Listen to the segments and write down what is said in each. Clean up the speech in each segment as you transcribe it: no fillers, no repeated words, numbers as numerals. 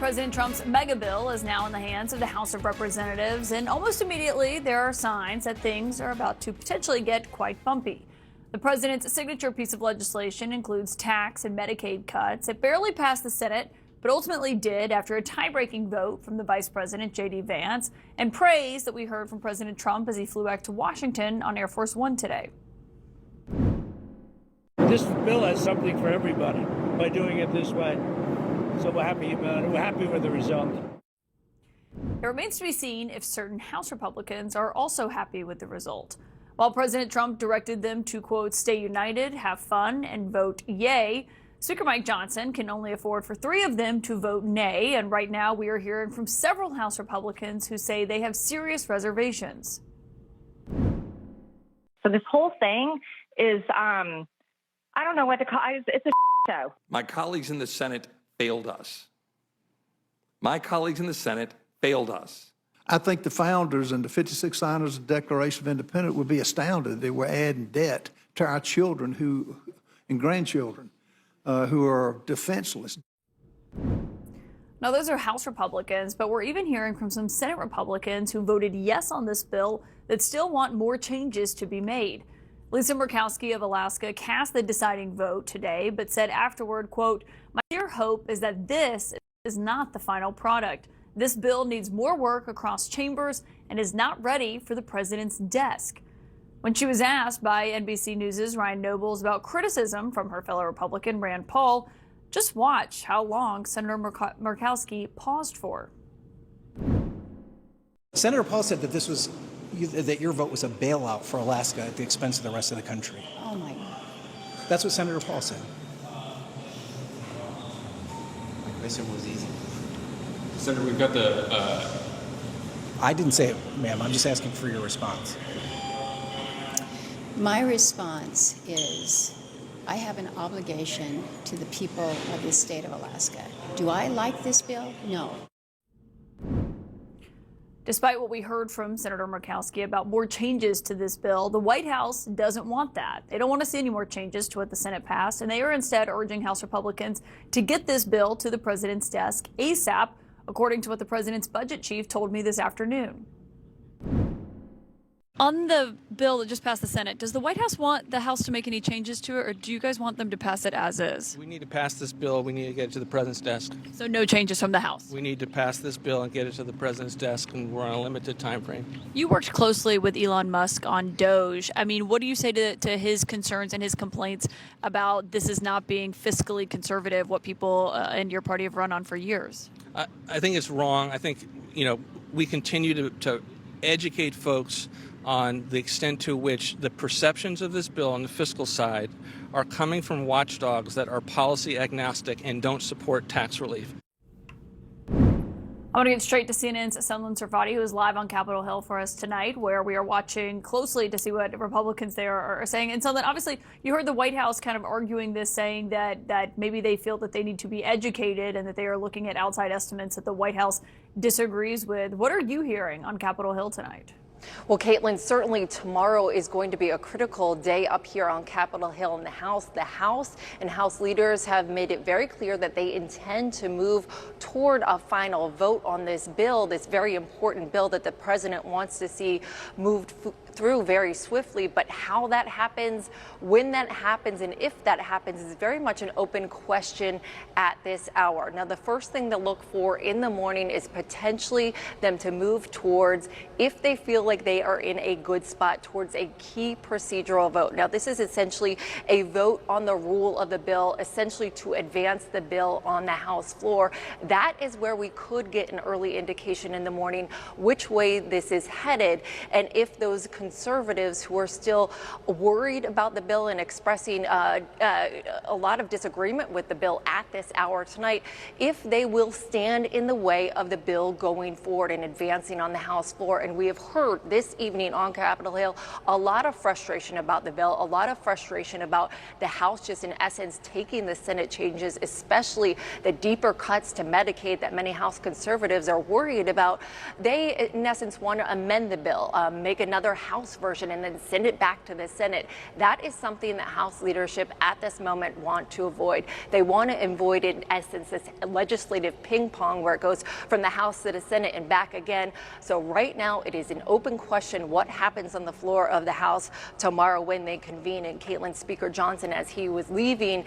President Trump's mega bill is now in the hands of the House of Representatives, and almost immediately there are signs that things are about to potentially get quite bumpy. The president's signature piece of legislation includes tax and Medicaid cuts. It barely passed the Senate, but ultimately did after a tie-breaking vote from the Vice President, J.D. Vance, and praise that we heard from President Trump as he flew back to Washington on Air Force One today. This bill has something for everybody by doing it this way. So we're happy with the result. It remains to be seen if certain House Republicans are also happy with the result. While President Trump directed them to, quote, stay united, have fun, and vote yay, Speaker Mike Johnson can only afford for 3 of them to vote nay. And right now we are hearing from several House Republicans who say they have serious reservations. So this whole thing is, I don't know what to call it. It's a show. My colleagues in the Senate failed us. My colleagues in the Senate failed us. I think the founders and the 56 signers of the Declaration of Independence would be astounded that we're adding debt to our children and grandchildren who are defenseless. Now, those are House Republicans, but we're even hearing from some Senate Republicans who voted yes on this bill that still want more changes to be made. Lisa Murkowski of Alaska cast the deciding vote today, but said afterward, quote, my dear hope is that this is not the final product. This bill needs more work across chambers and is not ready for the president's desk. When she was asked by NBC News' Ryan Nobles about criticism from her fellow Republican Rand Paul, just watch how long Senator Murkowski paused for. Senator Paul said that that your vote was a bailout for Alaska at the expense of the rest of the country. Oh my God. That's what Senator Paul said. My question was easy. Senator, we've got the... I didn't say it, ma'am. I'm just asking for your response. My response is I have an obligation to the people of the state of Alaska. Do I like this bill? No. Despite what we heard from Senator Murkowski about more changes to this bill, the White House doesn't want that. They don't want to see any more changes to what the Senate passed, and they are instead urging House Republicans to get this bill to the president's desk ASAP, according to what the president's budget chief told me this afternoon. On the bill that just passed the Senate, does the White House want the House to make any changes to it, or do you guys want them to pass it as is? We need to pass this bill. We need to get it to the president's desk. So no changes from the House? We need to pass this bill and get it to the president's desk, and we're on a limited time frame. You worked closely with Elon Musk on Doge. I mean, what do you say to his concerns and his complaints about this is not being fiscally conservative, what people in your party have run on for years? I think it's wrong. I think, we continue to educate folks on the extent to which the perceptions of this bill on the fiscal side are coming from watchdogs that are policy agnostic and don't support tax relief. I want to get straight to CNN's Sunlen Serfati, who is live on Capitol Hill for us tonight, where we are watching closely to see what Republicans there are saying. And Sunlen, obviously, you heard the White House kind of arguing this, saying that maybe they feel that they need to be educated and that they are looking at outside estimates that the White House disagrees with. What are you hearing on Capitol Hill tonight? Well, Caitlin, certainly tomorrow is going to be a critical day up here on Capitol Hill in the House. The House and House leaders have made it very clear that they intend to move toward a final vote on this bill, this very important bill that the president wants to see moved through very swiftly. But how that happens, when that happens, and if that happens is very much an open question at this hour. Now, the first thing to look for in the morning is potentially them to move towards, if they feel like they are in a good spot, towards a key procedural vote. Now, this is essentially a vote on the rule of the bill, essentially to advance the bill on the House floor. That is where we could get an early indication in the morning which way this is headed, and if those conservatives who are still worried about the bill and expressing a lot of disagreement with the bill at this hour tonight, if they will stand in the way of the bill going forward and advancing on the House floor. And we have heard floor this evening on Capitol Hill. A lot of frustration about the bill, a lot of frustration about the House just in essence taking the Senate changes, especially the deeper cuts to Medicaid that many House conservatives are worried about. They, in essence, want to amend the bill, make another House version, and then send it back to the Senate. That is something that House leadership at this moment want to avoid. They want to avoid, in essence, this legislative ping pong where it goes from the House to the Senate and back again. So right now it is an open question what happens on the floor of the House tomorrow when they convene. And Caitlin, Speaker Johnson, as he was leaving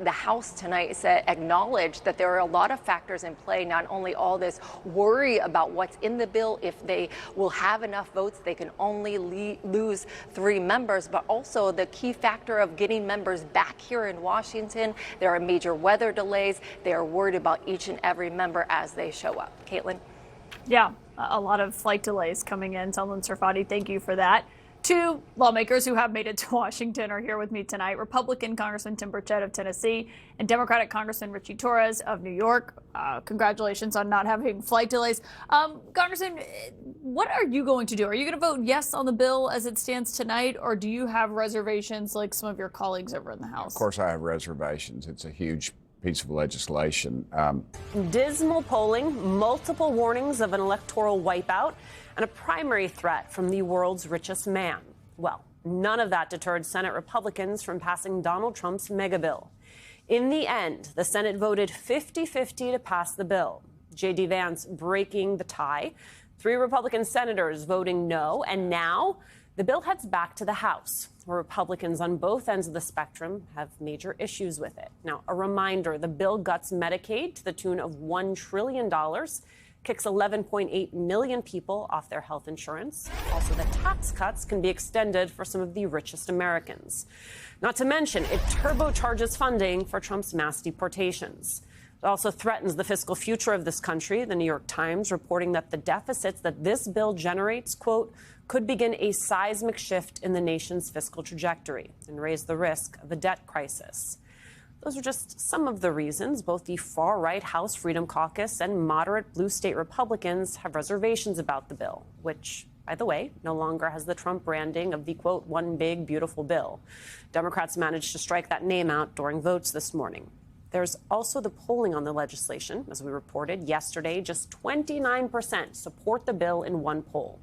the House tonight, acknowledged that there are a lot of factors in play, not only all this worry about what's in the bill, if they will have enough votes, they can only lose 3 members, but also the key factor of getting members back here in Washington. There are major weather delays. They are worried about each and every member as they show up. Caitlin? Yeah, a lot of flight delays coming in. Salman Sarfati, thank you for that. 2 lawmakers who have made it to Washington are here with me tonight. Republican Congressman Tim Burchett of Tennessee and Democratic Congressman Richie Torres of New York. Congratulations on not having flight delays. Congressman, what are you going to do? Are you going to vote yes on the bill as it stands tonight, or do you have reservations like some of your colleagues over in the House? Of course I have reservations. It's a huge piece of legislation. Dismal polling, multiple warnings of an electoral wipeout, and a primary threat from the world's richest man. Well, none of that deterred Senate Republicans from passing Donald Trump's mega bill. In the end, the Senate voted 50-50 to pass the bill. J.D. Vance breaking the tie, 3 Republican senators voting no, and now the bill heads back to the House, where Republicans on both ends of the spectrum have major issues with it. Now, a reminder, the bill guts Medicaid to the tune of $1 trillion, kicks 11.8 million people off their health insurance. Also, the tax cuts can be extended for some of the richest Americans. Not to mention, it turbocharges funding for Trump's mass deportations. It also threatens the fiscal future of this country. The New York Times reporting that the deficits that this bill generates, quote, could begin a seismic shift in the nation's fiscal trajectory and raise the risk of a debt crisis. Those are just some of the reasons both the far-right House Freedom Caucus and moderate blue state Republicans have reservations about the bill, which, by the way, no longer has the Trump branding of the, quote, one big, beautiful bill. Democrats managed to strike that name out during votes this morning. There's also the polling on the legislation. As we reported yesterday, just 29% support the bill in one poll.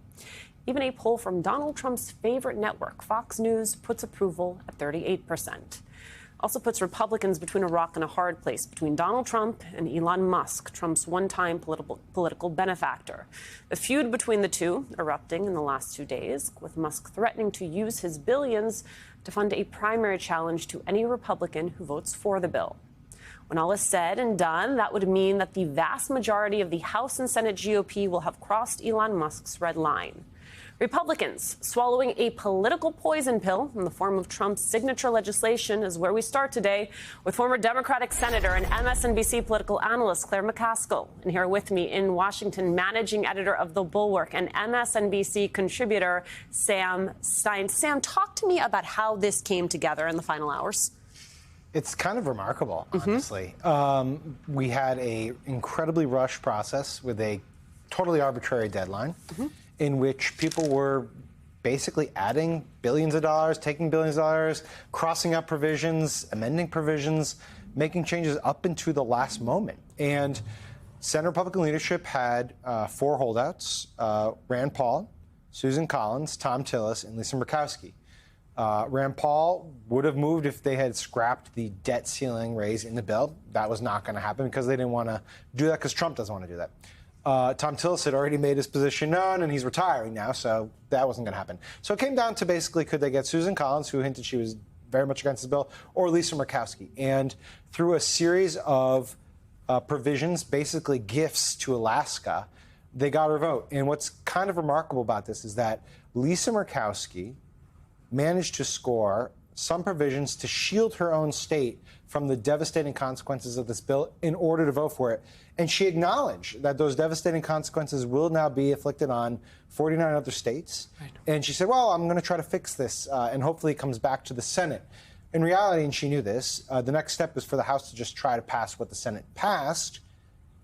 Even a poll from Donald Trump's favorite network, Fox News, puts approval at 38%. Also puts Republicans between a rock and a hard place between Donald Trump and Elon Musk, Trump's one-time political benefactor. The feud between the two erupting in the last 2 days, with Musk threatening to use his billions to fund a primary challenge to any Republican who votes for the bill. When all is said and done, that would mean that the vast majority of the House and Senate GOP will have crossed Elon Musk's red line. Republicans swallowing a political poison pill in the form of Trump's signature legislation is where we start today with former Democratic Senator and MSNBC political analyst Claire McCaskill. And here with me in Washington, managing editor of The Bulwark and MSNBC contributor Sam Stein. Sam, talk to me about how this came together in the final hours. It's kind of remarkable, honestly. We had a incredibly rushed process with a totally arbitrary deadline. In which people were basically adding billions of dollars, taking billions of dollars, crossing out provisions, amending provisions, making changes up into the last moment. And Senate Republican leadership had 4 holdouts, Rand Paul, Susan Collins, Tom Tillis, and Lisa Murkowski. Rand Paul would have moved if they had scrapped the debt ceiling raise in the bill. That was not going to happen because they didn't want to do that because Trump doesn't want to do that. Tom Tillis had already made his position known, and he's retiring now, so that wasn't going to happen. So it came down to basically could they get Susan Collins, who hinted she was very much against the bill, or Lisa Murkowski. And through a series of provisions, basically gifts to Alaska, they got her vote. And what's kind of remarkable about this is that Lisa Murkowski managed to score some provisions to shield her own state from the devastating consequences of this bill in order to vote for it. And she acknowledged that those devastating consequences will now be inflicted on 49 other states. Right. And she said, well, I'm going to try to fix this, and hopefully it comes back to the Senate. In reality, and she knew this, the next step is for the House to just try to pass what the Senate passed,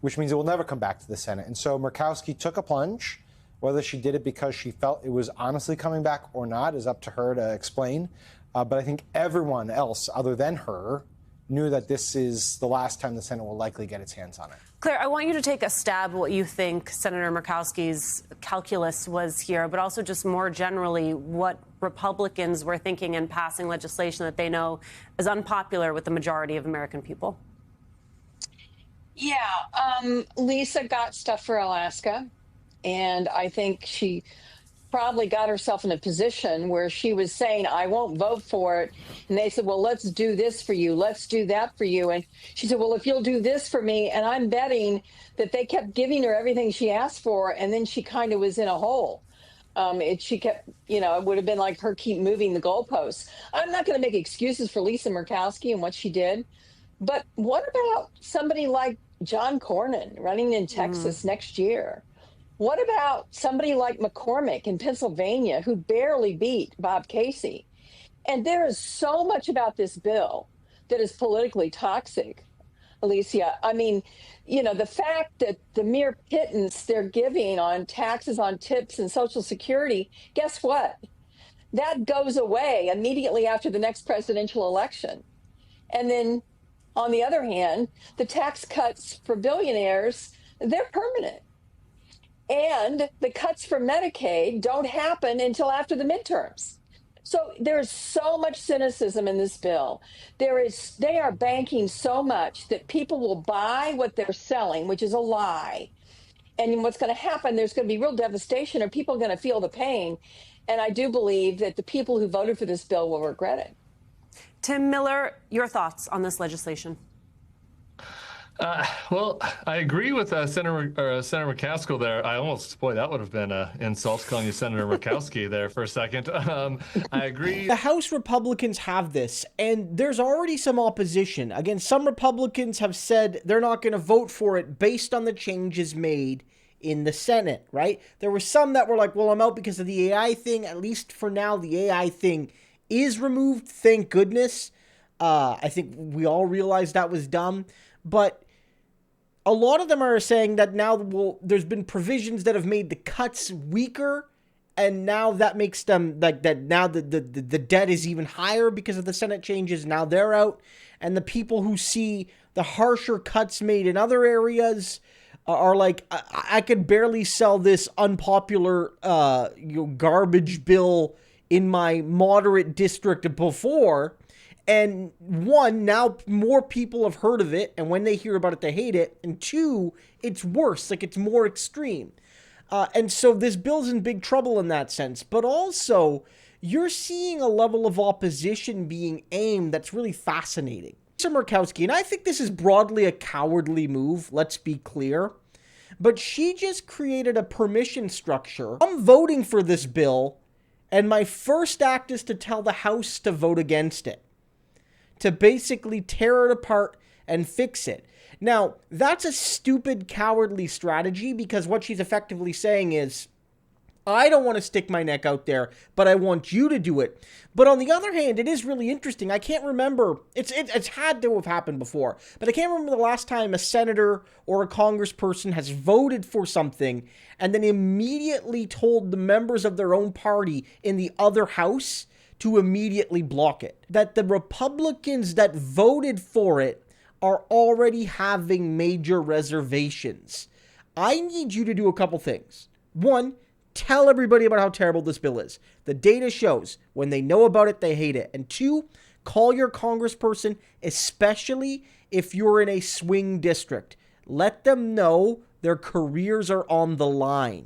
which means it will never come back to the Senate. And so Murkowski took a plunge, Whether she did it because she felt it was honestly coming back or not is up to her to explain. But I think everyone else other than her knew that this is the last time the Senate will likely get its hands on it. Claire, I want you to take a stab at what you think Senator Murkowski's calculus was here, but also just more generally what Republicans were thinking in passing legislation that they know is unpopular with the majority of American people. Yeah, Lisa got stuff for Alaska, and I think she probably got herself in a position where she was saying, I won't vote for it. And they said, well, let's do this for you. Let's do that for you. And she said, well, if you'll do this for me, and I'm betting that they kept giving her everything she asked for, and then she kind of was in a hole. She kept, it would have been like her keep moving the goalposts. I'm not going to make excuses for Lisa Murkowski and what she did. But what about somebody like John Cornyn running in Texas next year? What about somebody like McCormick in Pennsylvania, who barely beat Bob Casey? And there is so much about this bill that is politically toxic, Alicia. I mean, the fact that the mere pittance they're giving on taxes on tips and Social Security, guess what? That goes away immediately after the next presidential election. And then, on the other hand, the tax cuts for billionaires, they're permanent. And the cuts for Medicaid don't happen until after the midterms. So there's so much cynicism in this bill. They are banking so much that people will buy what they're selling, which is a lie. And what's going to happen, there's going to be real devastation, and people are going to feel the pain. And I do believe that the people who voted for this bill will regret it. Tim Miller, your thoughts on this legislation? Well, I agree with Senator McCaskill there. I almost, that would have been an insult calling you Senator Murkowski there for a second. I agree. The House Republicans have this, and there's already some opposition. Again, some Republicans have said they're not going to vote for it based on the changes made in the Senate, right? There were some that were like, well, I'm out because of the AI thing. At least for now, the AI thing is removed. Thank goodness. I think we all realized that was dumb. But a lot of them are saying that now, there's been provisions that have made the cuts weaker, and now that makes them like that. Now the debt is even higher because of the Senate changes. Now they're out, and the people who see the harsher cuts made in other areas are like, I could barely sell this unpopular garbage bill in my moderate district before. And one, now more people have heard of it, and when they hear about it, they hate it. And two, it's worse, like it's more extreme. And so this bill's in big trouble in that sense. But also, you're seeing a level of opposition being aimed that's really fascinating. Murkowski, and I think this is broadly a cowardly move, let's be clear, but she just created a permission structure. I'm voting for this bill, and my first act is to tell the House to vote against it, to basically tear it apart and fix it. Now, that's a stupid, cowardly strategy, because what she's effectively saying is, I don't want to stick my neck out there, but I want you to do it. But on the other hand, it is really interesting. I can't remember, it's had to have happened before, but I can't remember the last time a senator or a congressperson has voted for something and then immediately told the members of their own party in the other house to immediately block it. That the Republicans that voted for it are already having major reservations. I need you to do a couple things. One, tell everybody about how terrible this bill is. The data shows when they know about it, they hate it. And two, call your congressperson, especially if you're in a swing district. Let them know their careers are on the line.